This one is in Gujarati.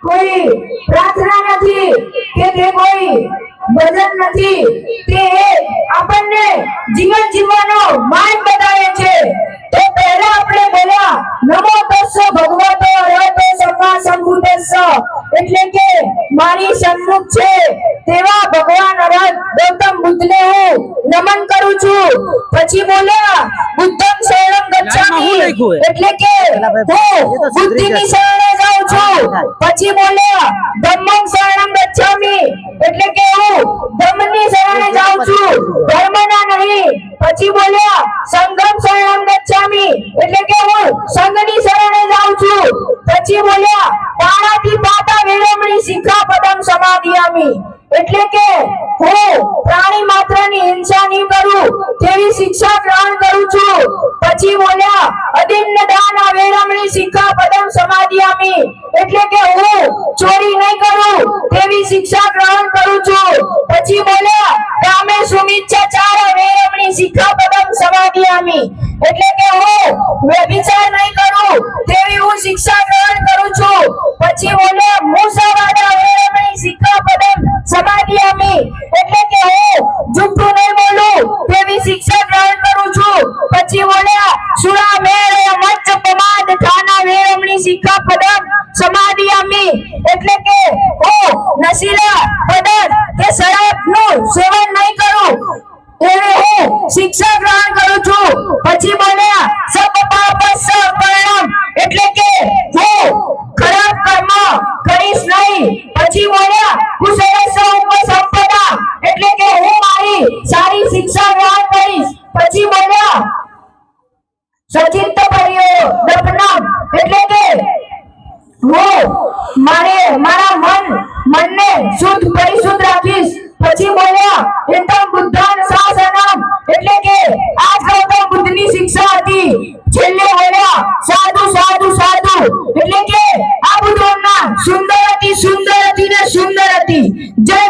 કોઈ પ્રાર્થના નથી કે તે કોઈ ભજન નથી, તે આપણને જીવન જીવવાનો માર્ગ બતાવે છે। તો પહેલા આપણે બોલ્યા નમો તસ્સ ભગવતો અરહતો સમ્મા સંબુદ્ધસ્સ, એટલે કે મારી સન્મુખ છે તેવા ભગવાન અરહત ગૌતમ બુદ્ધને હું નમન કરું છું। પછી બોલ્યા બુદ્ધં શરણં ગચ્છામિ, એટલે કે હું બુદ્ધની શરણે જાઉં છું। પછી બોલ્યા ધમ્મં શરણં ગચ્છામિ, એટલે કે હું ધર્મની શરણે જાઉં છું, ધર્મના નહીં। પછી બોલ્યા સંઘં શરણં ગચ્છામિ, એટલે કે હું સંઘની શરણે જાઉં છું। પછી બોલ્યા પાણાતિ પાતા વેરમણી સિક્ખાપદં સમાદિયામિ, એટલે કે હું પ્રાણી માત્રની હિંસા નહીં કરું તેવી શિક્ષા ગ્રહણ કરું છું। પછી બોલ્યા અદિન્ન દાન વેરમણી સિક્ખાપદં સમાદિયામિ, એટલે કે હું ચોરી નહીં કરું તેવી શિક્ષા ગ્રહણ કરું છું। પછી બોલ્યા કામે સુમિચ્છાચાર વેરમણી સિક્ખાપદં સમાદિયામિ, એટલે કે હું વ્યભિચાર નહીં કરું તેવી હું શિક્ષા ગ્રહણ કરું છું। પછી બોલ્યા મુસાવાદ વેરમણી સિક્ખાપદં સમાદિયામિ, એટલે કે હું જૂઠું નહીં બોલું તેવી શિક્ષા ગ્રહણ કરું છું। પછી બોલ્યા સુરામેર મચ્ચ પ્રમાદ થાના વેરમણી સિક્ખાપદં સમાદિયામિ, એટલે કે હું નશીલા પદાર્થ કે શરાબનું સેવન નહીં કરું એવી હું શિક્ષા ગ્રહણ કરું છું। પછી બોલ્યા સબ પાપસ્સ પરણમ, એટલે કે હું ખરાબ કર્મ કરીશ નહીં। પછી બોલ્યા કુશળસ્સ ઉપસંપદા, એટલે કે હું મારી સારી શિક્ષા ગ્રહણ કરીશ। પછી બોલ્યા સચિત્ત પર્યોદપનમ, એટલે કે હું મારા મનને શુદ્ધ પરિશુદ્ધ રાખીશ। પછી બોલ્યા એતમ બુદ્ધાન શાસનમ, એટલે કે આ ગૌતમ બુદ્ધની શિક્ષા હતી। છેલ્લે બોલ્યા સાધુ સાધુ સાધુ, એટલે કે આ બુદ્ધના સુંદર હતી ને સુંદર હતી। જય